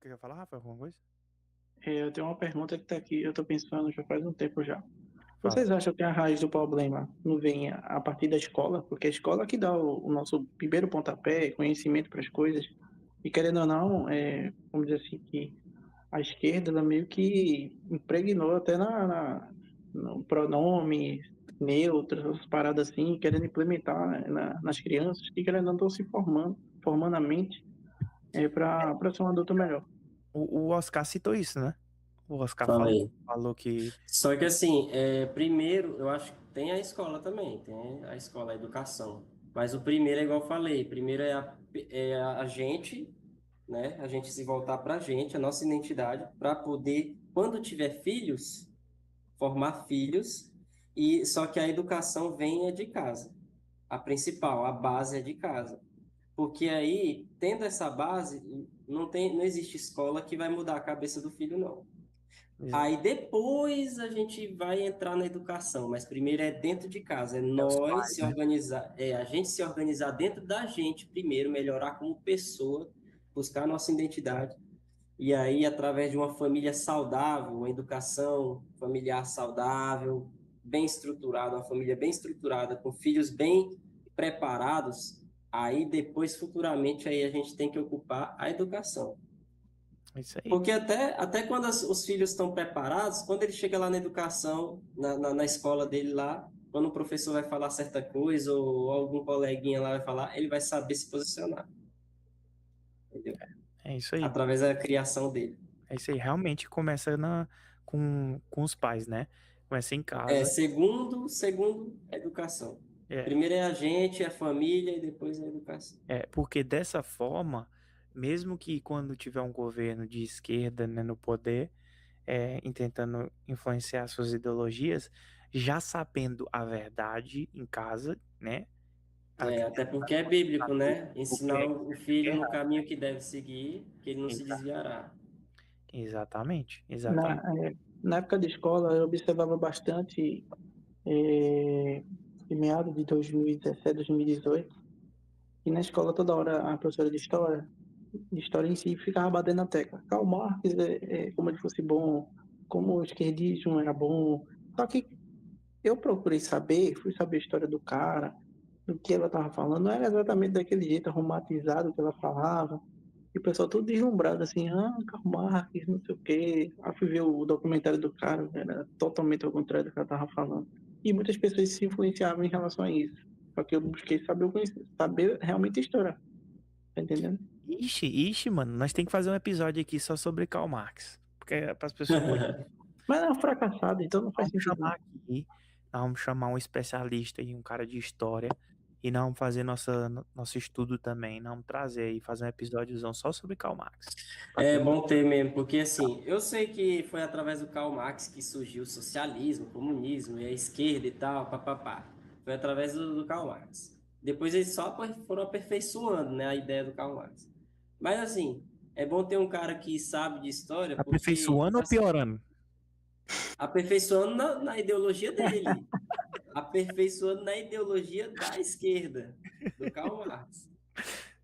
Quer falar, Rafael, alguma coisa? Eu tenho uma pergunta que está aqui, eu estou pensando já faz um tempo já. Fala. Vocês acham que a raiz do problema não vem a partir da escola? Porque a escola que dá o nosso primeiro pontapé, conhecimento para as coisas, e querendo ou não, vamos dizer assim, que a esquerda ela meio que impregnou até no pronome, neutros, essas paradas assim, querendo implementar nas crianças, que querendo ou não estão se formando a mente para ser um adulto melhor. O Oscar citou isso, né? O Oscar falou, Falei. falou que. Só que assim, primeiro, eu acho que tem a escola também, tem a escola, a educação. Mas o primeiro é igual eu falei, primeiro é a gente, né? A gente se voltar para a gente, a nossa identidade, para poder, quando tiver filhos, formar filhos. E só que a educação vem de casa. A principal, a base é de casa. Porque aí, tendo essa base, não existe escola que vai mudar a cabeça do filho, não. Exato. Aí depois a gente vai entrar na educação, mas primeiro é dentro de casa, é É os nós pais, se né? organizar, é a gente se organizar dentro da gente primeiro, melhorar como pessoa, buscar a nossa identidade, e aí através de uma família saudável, uma educação familiar saudável, bem estruturada, uma família bem estruturada, com filhos bem preparados, aí depois futuramente aí a gente tem que ocupar a educação. É isso aí. Porque até quando os filhos estão preparados, quando ele chega lá na educação, na escola dele lá, quando o professor vai falar certa coisa ou algum coleguinha lá vai falar, ele vai saber se posicionar, entendeu? É isso aí. Através da criação dele. É isso aí. Realmente começa com os pais, né? Começa em É, casa. segundo, a educação. É, Primeiro é a gente, a família e depois a educação. porque dessa forma, mesmo que quando tiver um governo de esquerda, né, no poder, tentando influenciar suas ideologias, já sabendo a verdade em casa, né? A É, criança até porque vai é bíblico, saber né? o que Ensinar é o certo e o que é filho no errado. caminho que deve seguir, que ele não se desviará. Exatamente, Na, exatamente. na época de escola, eu observava bastante, em meados de 2017, 2018, e na escola toda hora a professora de história em si, ficava batendo na tecla. Karl Marx, como ele fosse bom, como o esquerdismo era bom. Só que eu procurei saber, fui saber a história do cara, do que ela estava falando, não era exatamente daquele jeito aromatizado que ela falava. E o pessoal todo deslumbrado, assim, Karl Marx, não sei o quê. Aí fui ver o documentário do cara, era totalmente ao contrário do que ela tava falando. E muitas pessoas se influenciavam em relação a isso. Só que eu busquei saber, saber realmente a história, tá entendendo? Ixi, mano, nós tem que fazer um episódio aqui só sobre Karl Marx, porque é para as pessoas conhecerem. Mas é um fracassado, então não faz Vamos sentido, chamar não. aqui, nós vamos chamar um especialista e um cara de história, e nós vamos fazer nosso estudo também, nós vamos trazer e fazer um episódiozão só sobre Karl Marx. Pra É todo bom ter mesmo, porque assim, eu sei que foi através do Karl Marx que surgiu o socialismo, o comunismo e a esquerda e tal, papapá. Foi através do Karl Marx. Depois eles só foram aperfeiçoando, né, a ideia do Karl Marx. Mas assim, é bom ter um cara que sabe de história, porque aperfeiçoando ou assim, piorando? aperfeiçoando na ideologia dele, aperfeiçoando na ideologia da esquerda, do Karl Marx.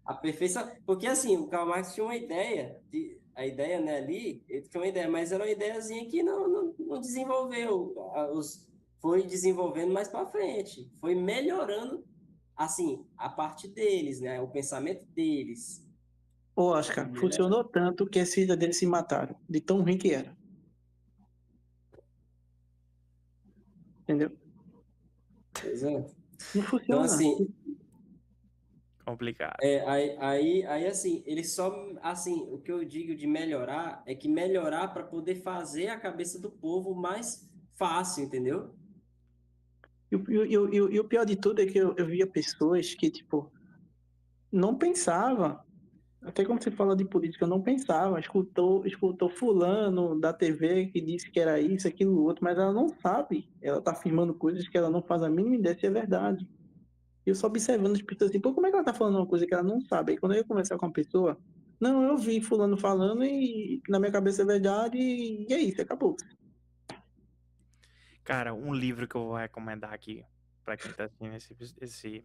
A perfeição, porque assim, o Karl Marx tinha uma ideia, a ideia, né, ali, ele tinha uma ideia, mas era uma ideiazinha que não desenvolveu, foi desenvolvendo mais para frente, foi melhorando, assim, a parte deles, né, o pensamento deles. Ô, Foi Oscar, funcionou melhorando. tanto que as filhas dele se mataram, de tão ruim que era, entendeu? Pois é. Não Então, funciona. assim, Complicado. aí, assim, ele só, assim, o que eu digo de melhorar é que melhorar para poder fazer a cabeça do povo mais fácil, entendeu? E o pior de tudo é que eu via pessoas que, tipo, não pensava, até quando se fala de política, não pensava, escutou fulano da TV que disse que era isso, aquilo, outro, mas ela não sabe, ela tá afirmando coisas que ela não faz a mínima ideia se é verdade. E eu só observando as pessoas assim, pô, como é que ela tá falando uma coisa que ela não sabe? Aí quando eu ia conversar com a pessoa, não, eu vi fulano falando e na minha cabeça é verdade e é isso, acabou. Cara, um livro que eu vou recomendar aqui pra quem tá assistindo esse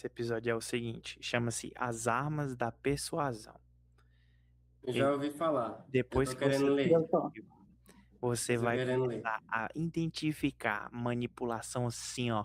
episódio é o seguinte, chama-se As Armas da Persuasão. Eu já ouvi falar. Eu Depois tô que querendo você ler. Já só. você Tô vai querendo ler. começar a identificar manipulação assim, ó.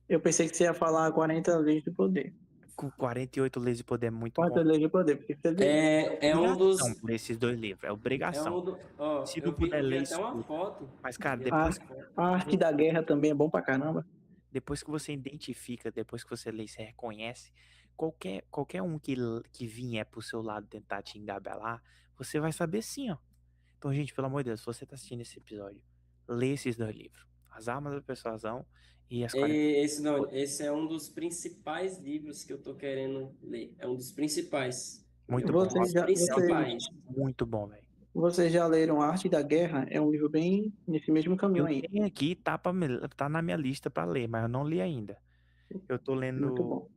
Eu pensei que você ia falar 40 leis do poder. Com 48 leis de poder é muito bom. 40 leis do poder, porque você lê. É um dos. Obrigação por esses 2 livros, é É obrigação. um do. Ó, Se não puder eu vi ler, até uma escuta. foto. Mas, cara, Eu vi uma A, foto. a arte da guerra também é bom pra caramba. depois que você identifica, depois que você lê, você reconhece, qualquer um que vier pro seu lado tentar te engabelar, você vai saber sim, ó. Então, gente, pelo amor de Deus, se você tá assistindo esse episódio, lê esses 2 livros. As Armas da Persuasão e as 40. Esse não, esse é um dos principais livros que eu tô querendo ler. É um dos principais. Muito bom. Vocês Nossa, já, é um livro Principais. muito bom, velho. vocês já leram A Arte da Guerra? É um livro bem nesse mesmo caminho Eu aí. tenho aqui, tá na minha lista pra ler, mas eu não li ainda. Eu tô Muito bom.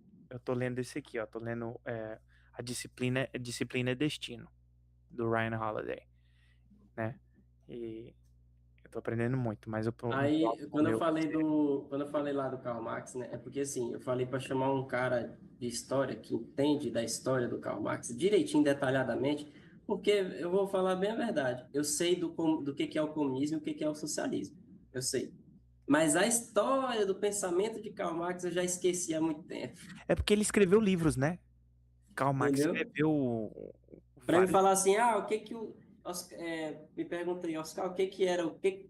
lendo esse aqui, ó. Tô lendo A Disciplina é Destino, do Ryan Holiday, né? E eu tô aprendendo muito, mas Aí, quando eu falei lá do Karl Marx, né, é porque assim, eu falei para chamar um cara de história que entende da história do Karl Marx direitinho, detalhadamente, porque eu vou falar bem a verdade. Eu sei do que é o comunismo e o que é o socialismo. Eu sei. Mas a história do pensamento de Karl Marx eu já esqueci há muito tempo, É porque ele escreveu livros, né? Karl Marx entendeu? escreveu Para me vários. falar assim, o que que o me perguntei, Oscar, o que que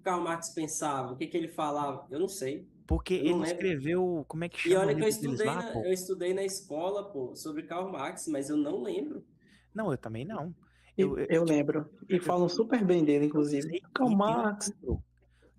Karl Marx pensava, o que que ele falava? Eu não sei. Porque Eu não ele lembro. escreveu, como é que E chama o olha que livro deles lá, pô? eu estudei na escola, pô, sobre Karl Marx, mas eu não lembro. Não, eu também não. Eu lembro. E falam super bem dele, Eu inclusive. sei Karl que tem um Marx, livro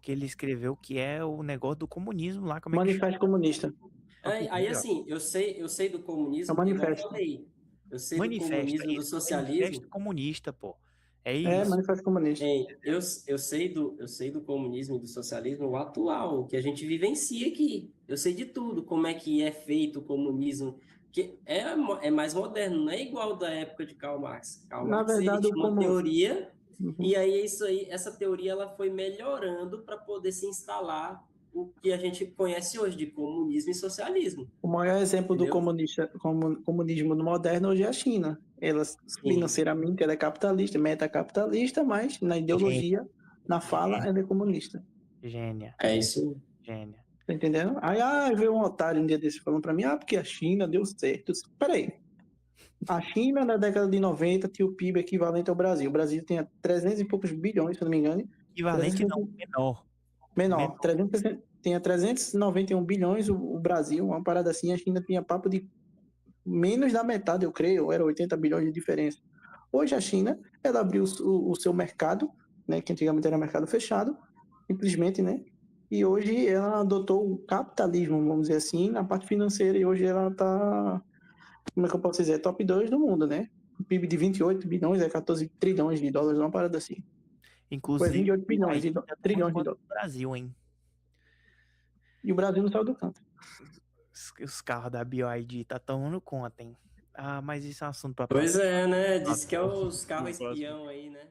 que ele escreveu que é o negócio do comunismo lá, como é que chama? Manifesto Comunista. Pra tu Aí, ver, ó. assim, eu sei do É o comunismo, igual eu manifesto. falei. Eu sei do Manifesto, é comunismo, do isso, Manifesto socialismo. Comunista, pô. É É, isso. Manifesto Comunista. Eu sei do comunismo e do socialismo o atual, o que a gente vivencia aqui. Eu sei de tudo, como é que é feito o comunismo, que é mais moderno, não é igual da época de Karl Marx. Karl Na Marx, ele verdade, tinha uma teoria, Uhum. e aí essa teoria ela foi melhorando para poder se instalar o que a gente conhece hoje de comunismo e socialismo, O maior exemplo do entendeu? comunismo moderno hoje é a China. Ela, Sim, financeiramente, ela é capitalista, metacapitalista, mas na Gênia, ideologia, na fala, ela é comunista. gênia, é isso. gênia. Tá entendendo? Aí, veio um otário um dia desse falando pra mim, porque a China deu certo. Eu disse, peraí, a China, na década de 90, tinha o PIB equivalente ao Brasil. O Brasil tinha 300 e poucos bilhões, se eu não me engano. Equivalente não, menor. Menor, Menor. 300, tinha 391 bilhões o Brasil, uma parada assim. A China tinha papo de menos da metade, eu creio, ou era 80 bilhões de diferença. Hoje a China, ela abriu o seu mercado, né, que antigamente era mercado fechado, simplesmente, né? E hoje ela adotou o capitalismo, vamos dizer assim, na parte financeira, e hoje ela está, como é que eu posso dizer, top 2 do mundo, né? O PIB de 28 bilhões é 14 trilhões de dólares, uma parada assim. Ou é Inclusive, 28 bilhões aí tá tão em trilhões de quanto dólares. no Brasil, hein? E o Brasil não saiu do canto. Os carros da BYD tá tomando conta, hein? Ah, mas isso é um assunto para Pois próximo. é, né? Diz que é os No carros próximo. espião aí, né?